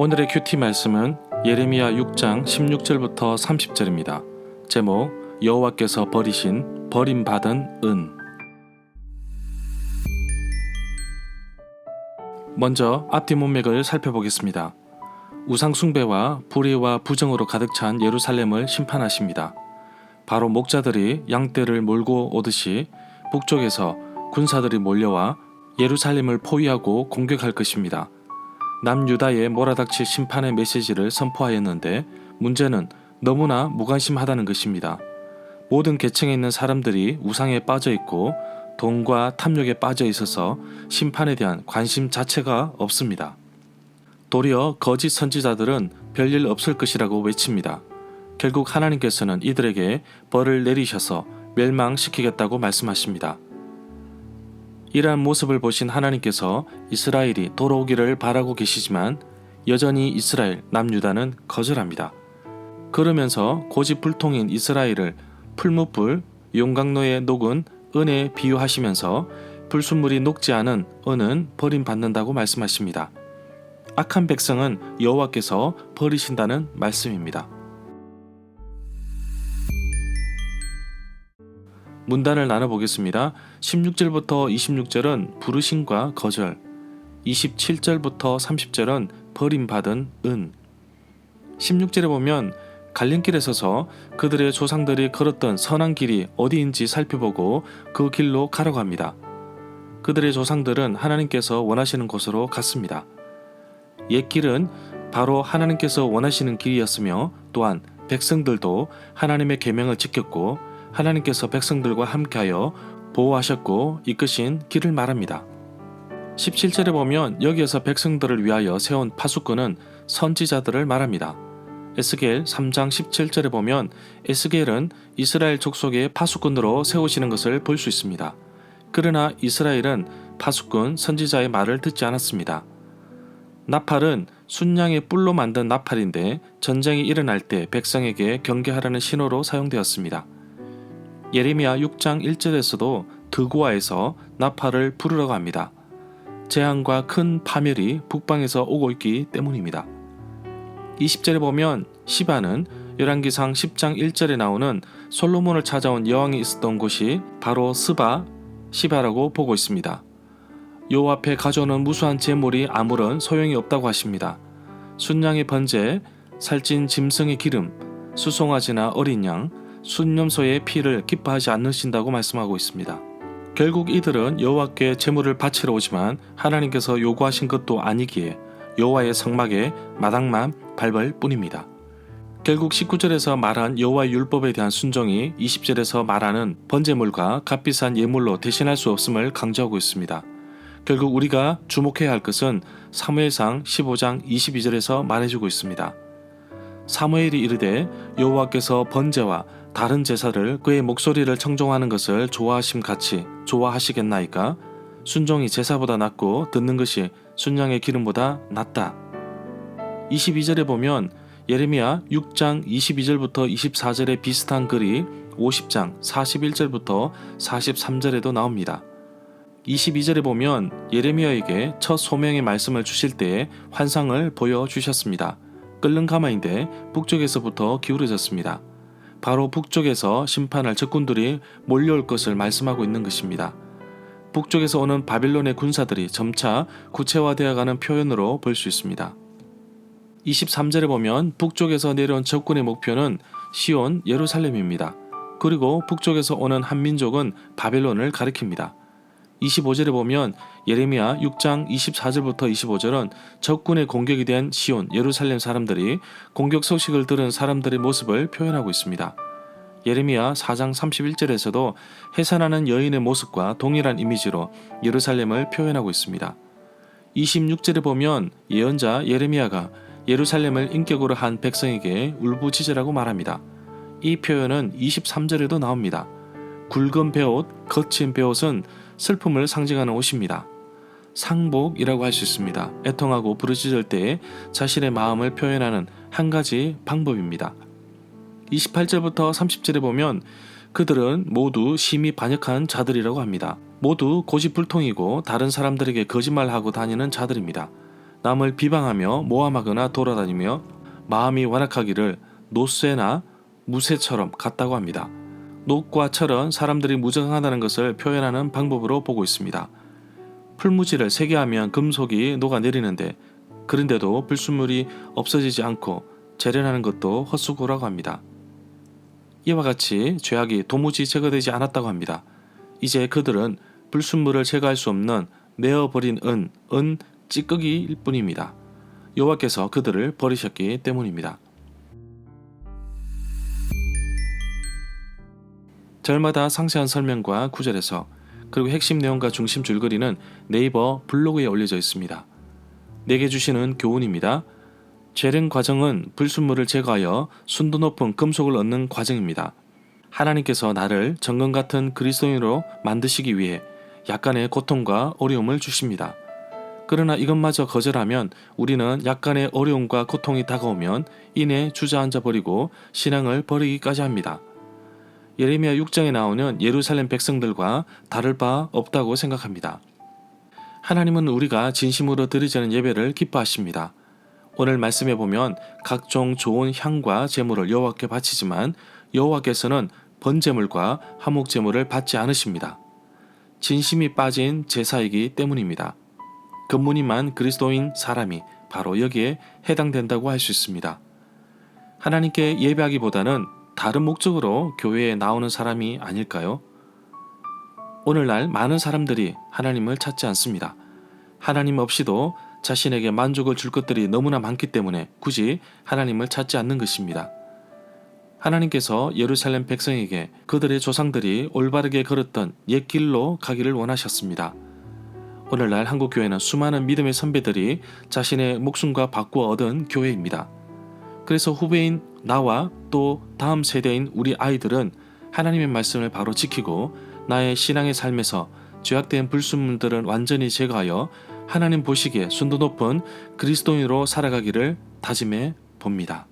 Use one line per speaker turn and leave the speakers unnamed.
오늘의 큐티 말씀은 예레미야 6장 16절부터 30절입니다. 제목 여호와께서 버리신 버림받은 은. 먼저 앞뒤 문맥을 살펴보겠습니다. 우상 숭배와 불의와 부정으로 가득 찬 예루살렘을 심판하십니다. 바로 목자들이 양떼를 몰고 오듯이 북쪽에서 군사들이 몰려와 예루살렘을 포위하고 공격할 것입니다. 남유다에 몰아닥칠 심판의 메시지를 선포하였는데 문제는 너무나 무관심하다는 것입니다. 모든 계층에 있는 사람들이 우상에 빠져 있고 돈과 탐욕에 빠져 있어서 심판에 대한 관심 자체가 없습니다. 도리어 거짓 선지자들은 별일 없을 것이라고 외칩니다. 결국 하나님께서는 이들에게 벌을 내리셔서 멸망시키겠다고 말씀하십니다. 이러한 모습을 보신 하나님께서 이스라엘이 돌아오기를 바라고 계시지만 여전히 이스라엘 남유다는 거절합니다. 그러면서 고집불통인 이스라엘을 풀무불 용광로에 녹은 은에 비유하시면서 불순물이 녹지 않은 은은 버림받는다고 말씀하십니다. 악한 백성은 여호와께서 버리신다는 말씀입니다. 문단을 나눠보겠습니다. 16절부터 26절은 부르심과 거절, 27절부터 30절은 버림받은 은. 16절에 보면 갈림길에 서서 그들의 조상들이 걸었던 선한 길이 어디인지 살펴보고 그 길로 가라고 합니다. 그들의 조상들은 하나님께서 원하시는 곳으로 갔습니다. 옛 길은 바로 하나님께서 원하시는 길이었으며 또한 백성들도 하나님의 계명을 지켰고 하나님께서 백성들과 함께하여 보호하셨고 이끄신 길을 말합니다. 17절에 보면 여기에서 백성들을 위하여 세운 파수꾼은 선지자들을 말합니다. 에스겔 3장 17절에 보면 에스겔은 이스라엘 족속의 파수꾼으로 세우시는 것을 볼 수 있습니다. 그러나 이스라엘은 파수꾼 선지자의 말을 듣지 않았습니다. 나팔은 순양의 뿔로 만든 나팔인데 전쟁이 일어날 때 백성에게 경계하라는 신호로 사용되었습니다. 예레미야 6장 1절에서도 드고아에서 나팔을 부르라고 합니다. 재앙과 큰 파멸이 북방에서 오고 있기 때문입니다. 20절에 보면 시바는 열왕기상 10장 1절에 나오는 솔로몬을 찾아온 여왕이 있었던 곳이 바로 시바라고 보고 있습니다. 여호와 앞에 가져오는 무수한 제물이 아무런 소용이 없다고 하십니다. 순양의 번제, 살찐 짐승의 기름, 수송아지나 어린 양, 순념소의 피를 기뻐하지 않으신다고 말씀하고 있습니다. 결국 이들은 여호와께 제물을 바치러 오지만 하나님께서 요구하신 것도 아니기에 여호와의 성막에 마당만 밟을 뿐입니다. 결국 19절에서 말한 여호와의 율법에 대한 순종이 20절에서 말하는 번제물과 값비싼 예물로 대신할 수 없음을 강조하고 있습니다. 결국 우리가 주목해야 할 것은 사무엘상 15장 22절에서 말해주고 있습니다. 사무엘이 이르되 여호와께서 번제와 다른 제사를 그의 목소리를 청종하는 것을 좋아하심같이 좋아하시겠나이까? 순종이 제사보다 낫고 듣는 것이 순양의 기름보다 낫다. 22절에 보면 예레미야 6장 22절부터 24절의 비슷한 글이 50장 41절부터 43절에도 나옵니다. 22절에 보면 예레미야에게 첫 소명의 말씀을 주실 때에 환상을 보여주셨습니다. 끓는 가마인데 북쪽에서부터 기울어졌습니다. 바로 북쪽에서 심판할 적군들이 몰려올 것을 말씀하고 있는 것입니다. 북쪽에서 오는 바빌론의 군사들이 점차 구체화되어가는 표현으로 볼 수 있습니다. 23절에 보면 북쪽에서 내려온 적군의 목표는 시온 예루살렘입니다. 그리고 북쪽에서 오는 한 민족은 바벨론을 가리킵니다. 25절에 보면 예레미야 6장 24절부터 25절은 적군의 공격이 된 시온 예루살렘 사람들이 공격 소식을 들은 사람들의 모습을 표현하고 있습니다. 예레미야 4장 31절에서도 해산하는 여인의 모습과 동일한 이미지로 예루살렘을 표현하고 있습니다. 26절에 보면 예언자 예레미야가 예루살렘을 인격으로 한 백성에게 울부짖으라고 말합니다. 이 표현은 23절에도 나옵니다. 굵은 베옷, 거친 베옷은 슬픔을 상징하는 옷입니다. 상복이라고 할 수 있습니다. 애통하고 부르짖을 때에 자신의 마음을 표현하는 한 가지 방법입니다. 28절부터 30절에 보면 그들은 모두 심히 반역한 자들이라고 합니다. 모두 고집불통이고 다른 사람들에게 거짓말하고 다니는 자들입니다. 남을 비방하며 모함하거나 돌아다니며 마음이 완악하기를 노쇠나 무쇠처럼 같다고 합니다. 녹과 철은 사람들이 무정하다는 것을 표현하는 방법으로 보고 있습니다. 풀무지를 세게 하면 금속이 녹아내리는데 그런데도 불순물이 없어지지 않고 재련하는 것도 헛수고라고 합니다. 이와 같이 죄악이 도무지 제거되지 않았다고 합니다. 이제 그들은 불순물을 제거할 수 없는 내어버린 은 찌꺼기일 뿐입니다. 여호와께서 그들을 버리셨기 때문입니다. 절마다 상세한 설명과 구절에서 그리고 핵심 내용과 중심 줄거리는 네이버 블로그에 올려져 있습니다. 내게 주시는 교훈입니다. 재련 과정은 불순물을 제거하여 순도 높은 금속을 얻는 과정입니다. 하나님께서 나를 정금 같은 그리스도인으로 만드시기 위해 약간의 고통과 어려움을 주십니다. 그러나 이것마저 거절하면 우리는 약간의 어려움과 고통이 다가오면 이내 주저앉아 버리고 신앙을 버리기까지 합니다. 예레미야 6장에 나오는 예루살렘 백성들과 다를 바 없다고 생각합니다. 하나님은 우리가 진심으로 드리자는 예배를 기뻐하십니다. 오늘 말씀에 보면 각종 좋은 향과 제물을 여호와께 바치지만 여호와께서는 번제물과 화목제물을 받지 않으십니다. 진심이 빠진 제사이기 때문입니다. 겉무늬만 그리스도인 사람이 바로 여기에 해당된다고 할 수 있습니다. 하나님께 예배하기보다는 다른 목적으로 교회에 나오는 사람이 아닐까요? 오늘날 많은 사람들이 하나님을 찾지 않습니다. 하나님 없이도 자신에게 만족을 줄 것들이 너무나 많기 때문에 굳이 하나님을 찾지 않는 것입니다. 하나님께서 예루살렘 백성에게 그들의 조상들이 올바르게 걸었던 옛 길로 가기를 원하셨습니다. 오늘날 한국교회는 수많은 믿음의 선배들이 자신의 목숨과 바꾸어 얻은 교회입니다. 그래서 후배인 나와 또 다음 세대인 우리 아이들은 하나님의 말씀을 바로 지키고 나의 신앙의 삶에서 죄악된 불순물들은 완전히 제거하여 하나님 보시기에 순도 높은 그리스도인으로 살아가기를 다짐해 봅니다.